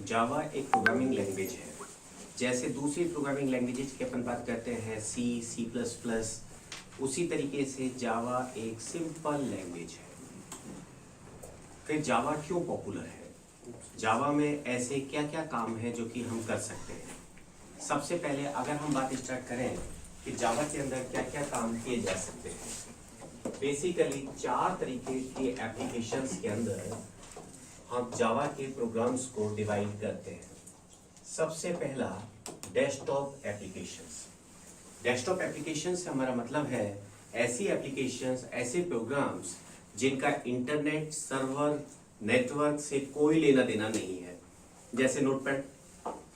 जावा एक programming language है। जैसे दूसरी प्रोग्रामिंग लैंग्वेजेज की अपन बात करते हैं सी प्लस प्लस, उसी तरीके से जावा एक सिंपल लैंग्वेज है। फिर जावा क्यों पॉपुलर है, जावा में ऐसे क्या क्या काम है जो कि हम कर सकते हैं। सबसे पहले अगर हम बात स्टार्ट करें कि जावा के अंदर क्या क्या काम किए जा सकते हैं, बेसिकली 4 तरीके के एप्लीकेशंस के अंदर हम जावा के प्रोग्राम्स को डिवाइड करते हैं। सबसे पहला डेस्कटॉप एप्लीकेशंस। डेस्कटॉप एप्लीकेशंस से हमारा मतलब है ऐसी एप्लीकेशंस, ऐसे प्रोग्राम्स जिनका इंटरनेट सर्वर नेटवर्क से कोई लेना देना नहीं है। जैसे नोटपैड,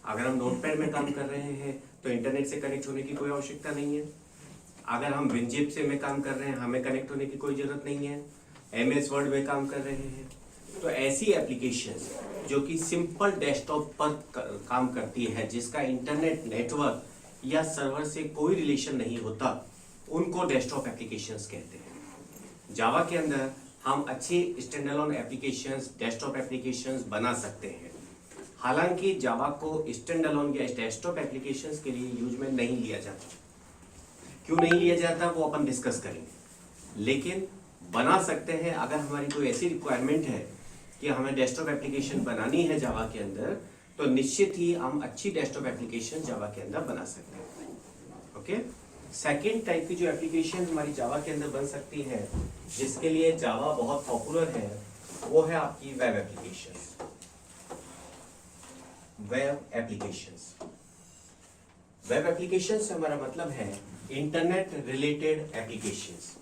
अगर हम नोटपैड में काम कर रहे हैं तो इंटरनेट से कनेक्ट होने की कोई आवश्यकता नहीं है। अगर हम विनजिप से में काम कर रहे हैं, हमें कनेक्ट होने की कोई जरूरत नहीं है। MS वर्ड में काम कर रहे हैं तो ऐसी एप्लीकेशंस जो कि सिंपल डेस्कटॉप पर काम करती है, जिसका इंटरनेट नेटवर्क या सर्वर से कोई रिलेशन नहीं होता, उनको डेस्कटॉप एप्लीकेशंस कहते हैं। जावा के अंदर हम अच्छे स्टैंडअलोन एप्लीकेशंस, डेस्कटॉप एप्लीकेशंस बना सकते हैं। हालांकि जावा को स्टैंडअलोन या डेस्कटॉप एप्लीकेशंस के लिए यूज में नहीं लिया जाता। क्यों नहीं लिया जाता वो अपन डिस्कस करेंगे, लेकिन बना सकते हैं। अगर हमारी कोई ऐसी रिक्वायरमेंट है कि हमें डेस्कटॉप एप्लीकेशन बनानी है जावा के अंदर, तो निश्चित ही हम अच्छी डेस्कटॉप एप्लीकेशन जावा के अंदर बना सकते हैं। ओके, सेकेंड टाइप की जो एप्लीकेशन हमारी जावा के अंदर बन सकती है, जिसके लिए जावा बहुत पॉपुलर है, वो है आपकी web applications. Web applications, web application से हमारा मतलब है इंटरनेट रिलेटेड एप्लीकेशंस।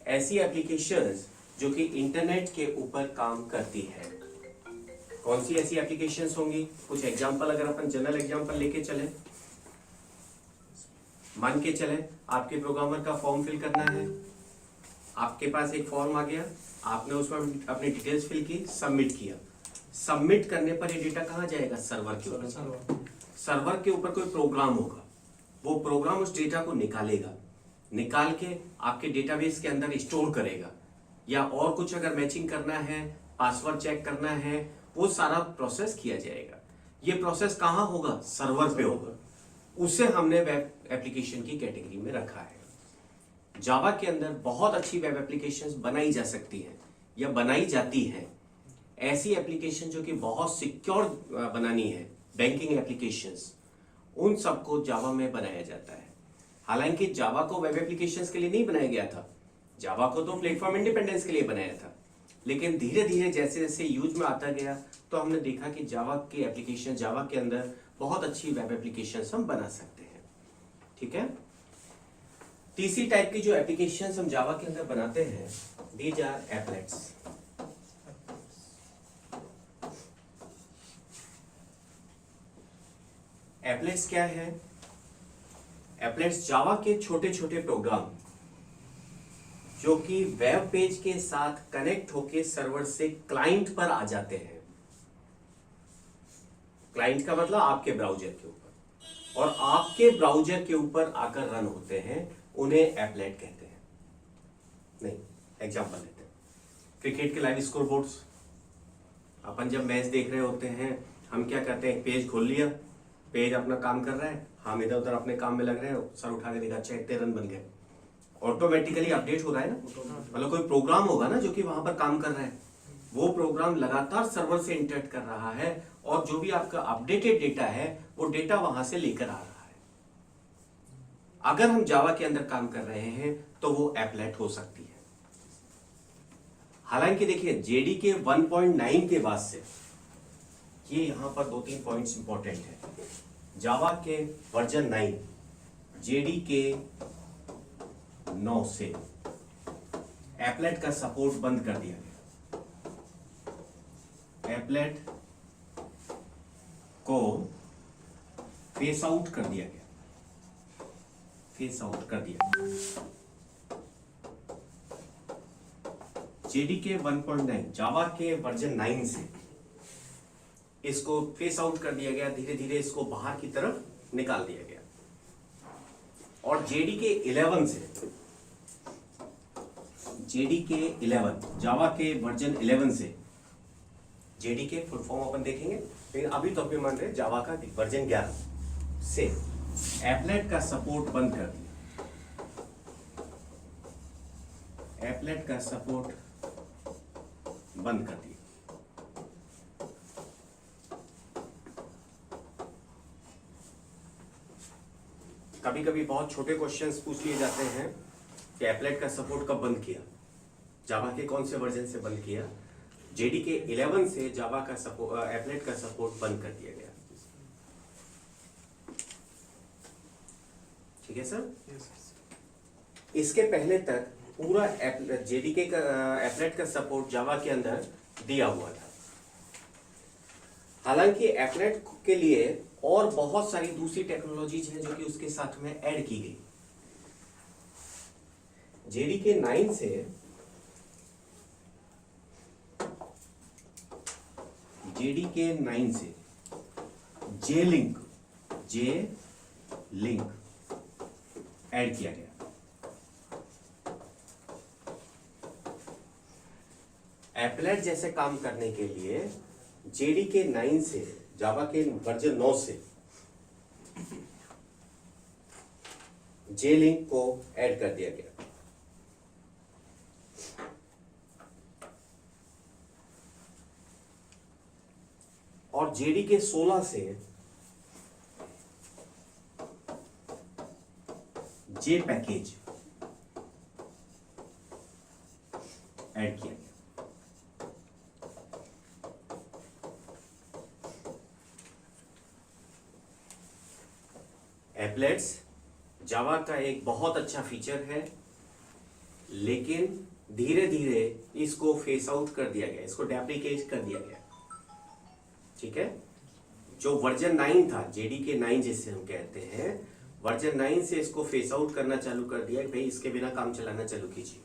ऐसी एप्लीकेशंस जो कि इंटरनेट के ऊपर काम करती है। कौन सी ऐसी एप्लीकेशंस होंगी? कुछ एग्जांपल अगर अपन जनरल एग्जांपल लेके चले, मान के चले आपके प्रोग्रामर का फॉर्म फिल करना है। आपके पास एक फॉर्म आ गया, आपने उसमें अपनी डिटेल्स फिल की, सबमिट किया। सबमिट करने पर ये डेटा कहाँ जाएगा? सर्वर के ऊपर। सर्वर के ऊपर कोई प्रोग्राम होगा, वो प्रोग्राम उस डेटा को निकालेगा, निकाल के आपके डेटाबेस के अंदर स्टोर करेगा, या और कुछ अगर मैचिंग करना है, पासवर्ड चेक करना है, वो सारा प्रोसेस किया जाएगा। ये प्रोसेस कहाँ होगा? सर्वर पे होगा। उसे हमने वेब एप्लीकेशन की कैटेगरी में रखा है। जावा के अंदर बहुत अच्छी वेब एप्लीकेशंस बनाई जा सकती हैं या बनाई जाती हैं। ऐसी एप्लीकेशन जो कि बहुत सिक्योर बनानी है, बैंकिंग एप्लीकेशंस, उन सबको जावा में बनाया जाता है। हालांकि जावा को वेब एप्लीकेशंस के लिए नहीं बनाया गया था, जावा को तो प्लेटफॉर्म इंडिपेंडेंस के लिए बनाया था। लेकिन धीरे धीरे जैसे जैसे यूज में आता गया तो हमने देखा कि जावा की एप्लीकेशन, जावा के अंदर बहुत अच्छी वेब एप्लीकेशंस हम बना सकते हैं। ठीक है, तीसरी टाइप की जो एप्लीकेशंस हम जावा के अंदर बनाते हैं, दीज आर एप्लेट्स। एप्लेट्स क्या है? एप्लेट्स जावा के छोटे छोटे प्रोग्राम जो कि वेब पेज के साथ कनेक्ट होके सर्वर से क्लाइंट पर आ जाते हैं। क्लाइंट का मतलब आपके ब्राउजर के ऊपर, और आपके ब्राउजर के ऊपर आकर रन होते हैं, उन्हें एप्लेट कहते हैं। नहीं, एग्जांपल लेते हैं, क्रिकेट के लाइव स्कोर बोर्ड्स। अपन जब मैच देख रहे होते हैं, हम क्या करते हैं? पेज खोल लिया, पेज अपना काम कर रहा है, हम इधर उधर अपने काम में लग रहे हैं, सर उठा के देखा, अच्छा इतने रन बन गए। ऑटोमेटिकली अपडेट हो रहा है ना, मतलब कोई प्रोग्राम होगा ना जो कि वहां पर काम कर रहा है, वो प्रोग्राम लगातार सर्वर से इंटरेक्ट कर रहा है, और जो भी आपका अपडेटेड डेटा है वो डेटा वहां से लेकर आ रहा है। अगर हम जावा के अंदर काम कर रहे हैं तो वो एप्लेट हो सकती है। हालांकि देखिए, JDK 1.9 के बाद से, ये यहां पर 2-3 पॉइंट्स इंपॉर्टेंट है। जावा के वर्जन 9, JDK 9 से एप्लेट का सपोर्ट बंद कर दिया गया। एप्लेट को फेस आउट कर दिया गया, फेस आउट कर दिया। JDK 1.9 जावा के वर्जन 9 से इसको फेस आउट कर दिया गया, धीरे धीरे इसको बाहर की तरफ निकाल दिया गया। और JDK 11 से, JDK 11 जावा के वर्जन 11 से जेडीके फुल फॉर्म अपन देखेंगे, लेकिन अभी तो अपन मान रहे जावा का वर्जन 11 से एप्लेट का सपोर्ट बंद कर दिया। एप्लेट का सपोर्ट बंद कर दिया। कभी कभी बहुत छोटे क्वेश्चंस पूछ लिए जाते हैं कि एप्लेट का सपोर्ट कब बंद किया, जावा के कौन से वर्जन से बंद किया। जेडीके 11 से जावा का सपोर्ट, एप्लेट का सपोर्ट बंद कर दिया गया। ठीक है सर? इसके पहले तक पूरा जेडीके का एप्लेट का सपोर्ट जावा के अंदर दिया हुआ था। हालांकि एप्लेट के लिए और बहुत सारी दूसरी टेक्नोलॉजीज हैं जो कि उसके साथ में ऐड की गई। जेडीके 9 से जे लिंक ऐड किया गया। एप्लेट जैसे काम करने के लिए जेडीके 9 से जावा के वर्जन 9 से जे लिंक को ऐड कर दिया गया। और जेडीके 16 से जे पैकेज ऐड किया गया। एप्लेट्स जावा का एक बहुत अच्छा फीचर है, लेकिन धीरे धीरे इसको फेस आउट कर दिया गया, इसको डेप्रिकेट कर दिया गया। ठीक है? जो वर्जन 9 था, जेडीके 9 जिसे हम कहते हैं, वर्जन 9 से इसको फेस आउट करना चालू कर दिया कि भाई इसके बिना काम चलाना चालू कीजिए।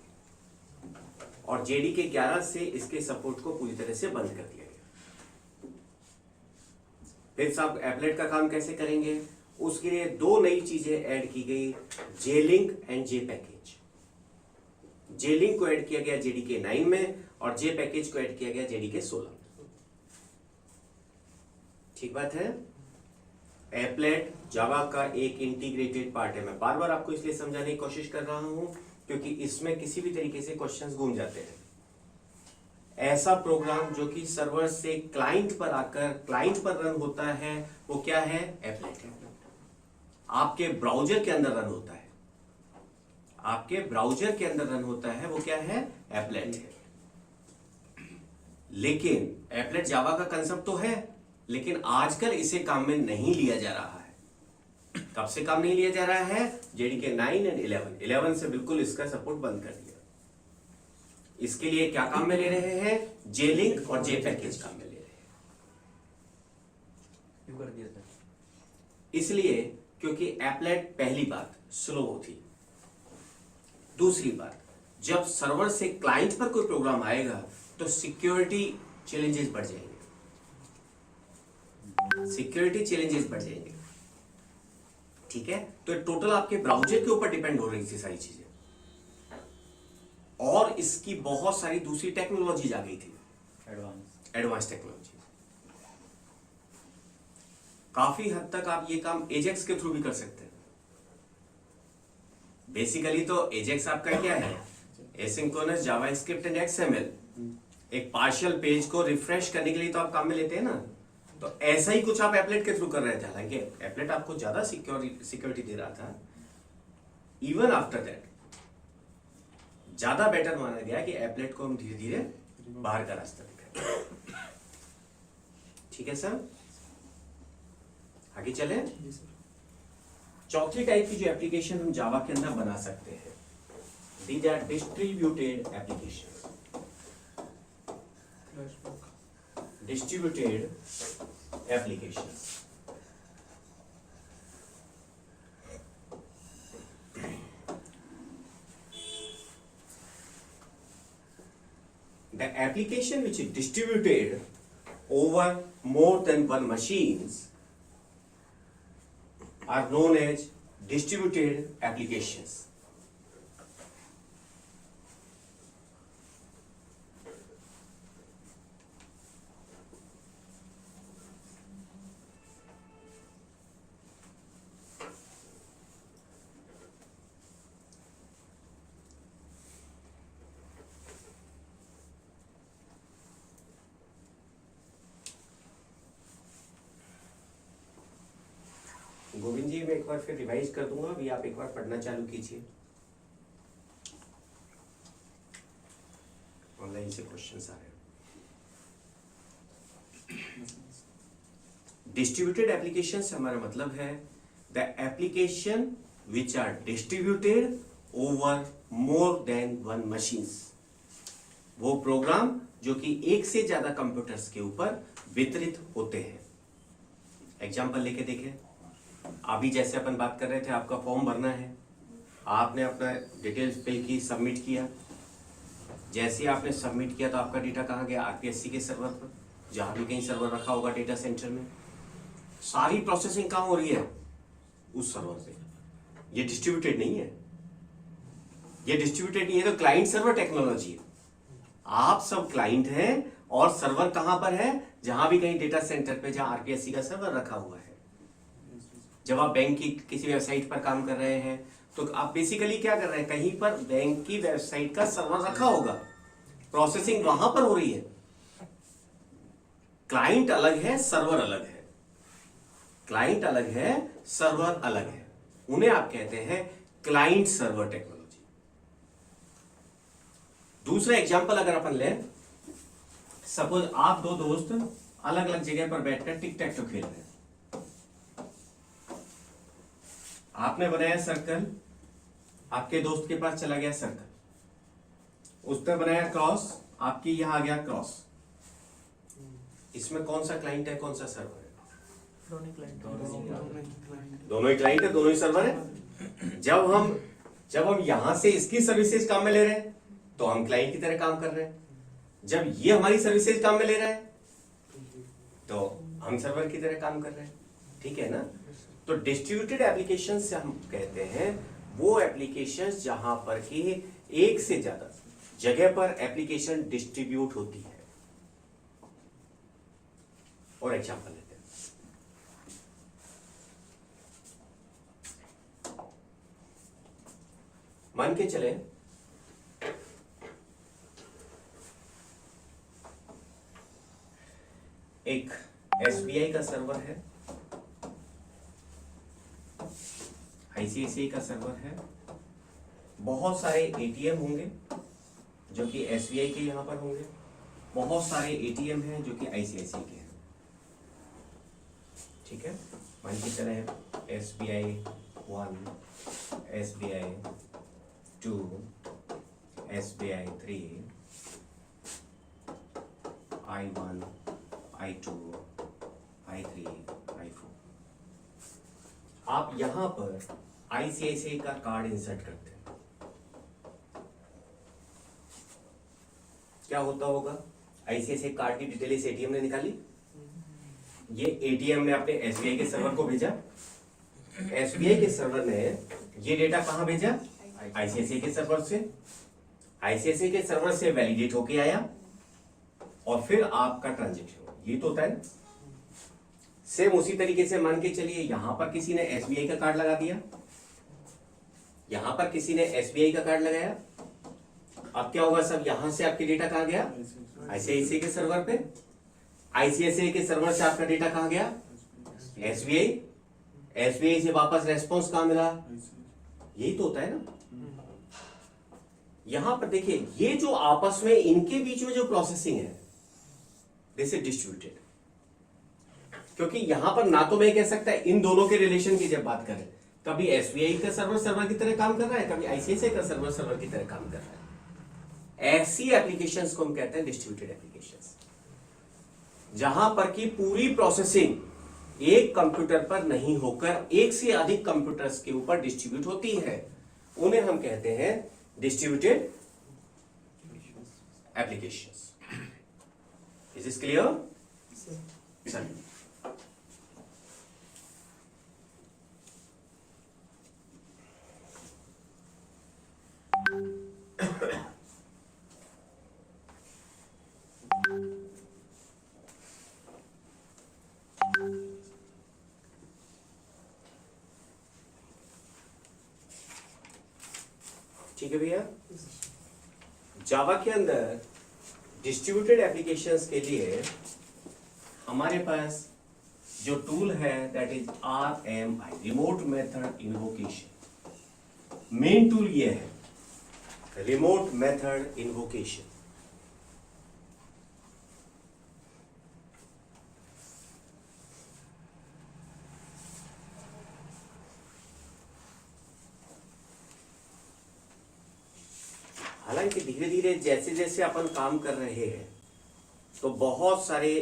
और जेडीके 11 से इसके सपोर्ट को पूरी तरह से बंद कर दिया गया। फिर साहब एप्लेट का काम कैसे करेंगे? उसके लिए दो नई चीजें ऐड की गई, J link and J package. J link को ऐड किया गया जेडीके 9 में और जे पैकेज को ऐड किया गया जेडीके 16 में। ठीक बात है? एप्लेट जावा का एक इंटीग्रेटेड पार्ट है। मैं बार बार आपको इसलिए समझाने की कोशिश कर रहा हूं क्योंकि इसमें किसी भी तरीके से क्वेश्चंस घूम जाते हैं। ऐसा प्रोग्राम जो कि सर्वर से क्लाइंट पर आकर क्लाइंट पर रन होता है, वो क्या है? एप्लेट है। आपके ब्राउजर के अंदर रन होता है, आपके ब्राउजर के अंदर रन होता है, वो क्या है? एप्लेट है। लेकिन एप्लेट जावा का कंसेप्ट तो है, लेकिन आजकल इसे काम में नहीं लिया जा रहा है। कब से काम नहीं लिया जा रहा है? जेडीके 9 एंड 11 से बिल्कुल इसका सपोर्ट बंद कर दिया। इसके लिए क्या काम में ले रहे हैं? जे लिंक और जे पैकेज काम में ले रहे हैं। इसलिए क्योंकि एप्लेट पहली बात स्लो थी, दूसरी बात जब सर्वर से क्लाइंट पर कोई प्रोग्राम आएगा तो सिक्योरिटी चैलेंजेस बढ़ जाएंगे, सिक्योरिटी चैलेंजेस बढ़ जाएंगे। ठीक है? तो टोटल आपके ब्राउजर के ऊपर डिपेंड हो रही थी सारी चीजें, और इसकी बहुत सारी दूसरी टेक्नोलॉजीज आ गई थी, एडवांस टेक्नोलॉजी। काफी हद तक आप ये काम एजेक्स के थ्रू भी कर सकते हैं। बेसिकली तो एजेक्स आपका क्या है? Asynchronous JavaScript and XML. एक पार्शियल पेज को रिफ्रेश करने के लिए तो आप काम में लेते हैं ना, तो ऐसा ही कुछ आप एप्लेट के थ्रू कर रहे थे। हालांकि एप्लेट आपको ज्यादा सिक्योरिटी दे रहा था, इवन आफ्टर दैट ज्यादा बेटर माना गया कि एप्लेट को हम धीरे धीरे बाहर का रास्ता दिखाएं। ठीक है सर? आगे चले। चौथी टाइप की जो एप्लीकेशन हम जावा के अंदर बना सकते हैं, these are distributed application. Distributed applications. The application which is distributed over more than one machines are known as distributed applications. Technology में एक बार फिर रिवाइज कर दूंगा, अभी आप एक बार पढ़ना चालू कीजिए, ऑनलाइन से क्वेश्चंस आ रहे हैं। डिस्ट्रीब्यूटेड एप्लीकेशन से हमारा मतलब है the application which are distributed over more than one machines, वो प्रोग्राम जो कि एक से ज्यादा कंप्यूटर्स के ऊपर वितरित होते हैं। एग्जाम्पल लेके देखें, अभी जैसे अपन बात कर रहे थे, आपका फॉर्म भरना है, आपने अपना डिटेल्स फिल की, सबमिट किया, जैसे आपने सबमिट किया तो आपका डेटा कहाँ गया? आरपीएससी के सर्वर पर, जहां भी कहीं सर्वर रखा होगा डेटा सेंटर में। सारी प्रोसेसिंग कहाँ हो रही है? उस सर्वर पे। ये डिस्ट्रीब्यूटेड नहीं है, ये डिस्ट्रीब्यूटेड नहीं है, तो क्लाइंट सर्वर टेक्नोलॉजी है। आप सब क्लाइंट हैं और सर्वर कहां पर है? जहां भी कहीं डेटा सेंटर पे, जहां आरपीएससी का सर्वर रखा हुआ है। जब आप बैंक की किसी वेबसाइट पर काम कर रहे हैं तो आप बेसिकली क्या कर रहे हैं? कहीं पर बैंक की वेबसाइट का सर्वर रखा होगा, प्रोसेसिंग वहां पर हो रही है। क्लाइंट अलग है, सर्वर अलग है। क्लाइंट अलग है, सर्वर अलग है। उन्हें आप कहते हैं क्लाइंट सर्वर टेक्नोलॉजी। दूसरा एग्जांपल अगर अपन लें, सपोज आप दो दोस्त अलग अलग जगह पर बैठकर टिक टैक टो खेल रहे हैं। आपने बनाया सर्कल, आपके दोस्त के पास चला गया सर्कल, उसने बनाया क्रॉस, आपकी यहां आ गया क्रॉस। इसमें कौन सा क्लाइंट है, कौन सा सर्वर है? दोनों ही क्लाइंट है, दोनों ही सर्वर है। जब हम यहां से इसकी सर्विसेज काम में ले रहे हैं तो हम क्लाइंट की तरह काम कर रहे हैं, जब ये हमारी सर्विसेज काम में ले रहा है तो हम सर्वर की तरह काम कर रहे हैं। ठीक है ना? तो डिस्ट्रीब्यूटेड एप्लीकेशन से हम कहते हैं वो एप्लीकेशंस जहां पर कि एक से ज्यादा जगह पर एप्लीकेशन डिस्ट्रीब्यूट होती है। और एग्जांपल लेते हैं, मान के चले एक एसबीआई का सर्वर है, आईसीआईसीआई का सर्वर है, बहुत सारे एटीएम होंगे जो कि एसबीआई के यहां पर होंगे, बहुत सारे एटीएम हैं जो कि आईसीआईसीआई के हैं। ठीक है, मान के चले SBI 1, SBI 2, SBI 3, I1, I2, I3, I4। आप यहां पर आईसीआईसीआई का कार्ड इंसर्ट करते हैं, क्या होता होगा? आईसीआईसीआई कार्ड की डिटेल इस एटीएम ने निकाली, ये एटीएम ने अपने एसबीआई के सर्वर को भेजा, एसबीआई के सर्वर ने ये डेटा कहां भेजा? आईसीआईसीआई के सर्वर से, आईसीआईसीआई के सर्वर से वैलिडेट होके आया और फिर आपका ट्रांजेक्शन हुआ। ये तो होता है। सेम उसी तरीके से मान के चलिए यहां पर किसी ने एसबीआई का कार्ड लगा दिया, यहां पर किसी ने एसबीआई का कार्ड लगाया। अब क्या होगा? सब यहां से आपके डेटा कहां गया? आईसीआईसीआई के सर्वर पे। आईसीआईसीआई के सर्वर से आपका डेटा कहां गया? एसबीआई। एसबीआई से वापस रेस्पॉन्स कहां मिला? यही तो होता है ना। यहां पर देखिए, ये जो आपस में इनके बीच में जो प्रोसेसिंग है, दिस इज डिस्ट्रीब्यूटेड। क्योंकि यहां पर ना तो मैं कह सकता इन दोनों के रिलेशन की जब बात करें, कभी एसबीआई का सर्वर सर्वर की तरह काम कर रहा है, कभी आईसीआईसीआई का सर्वर सर्वर की तरह काम कर रहा है। ऐसी एप्लीकेशंस को हम कहते हैं डिस्ट्रीब्यूटेड एप्लीकेशंस, जहां पर की पूरी प्रोसेसिंग एक कंप्यूटर पर नहीं होकर एक से अधिक कंप्यूटर्स के ऊपर डिस्ट्रीब्यूट होती है। उन्हें हम कहते हैं distributed applications. Is this clear? चलिए, ठीक है भैया। जावा के अंदर डिस्ट्रीब्यूटेड एप्लीकेशंस के लिए हमारे पास जो टूल है that is RMI, remote method invocation. Main tool ये है रिमोट मेथड इन्वोकेशन। हालांकि धीरे धीरे जैसे जैसे अपन काम कर रहे हैं तो बहुत सारे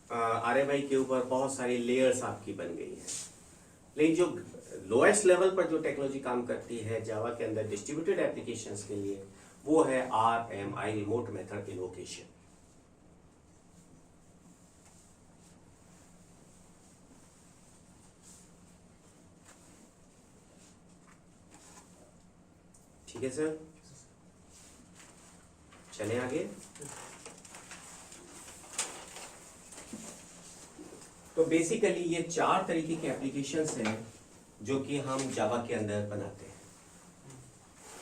RMI के ऊपर बहुत सारी लेयर्स आपकी बन गई है, लेकिन जो लोएस्ट लेवल पर जो टेक्नोलॉजी काम करती है जावा के अंदर डिस्ट्रीब्यूटेड एप्लीकेशंस के लिए, वो है RMI, रिमोट मेथड इन्वोकेशन। ठीक है सर, चलें आगे। तो बेसिकली ये 4 तरीके के एप्लीकेशंस हैं जो कि हम जावा के अंदर बनाते हैं।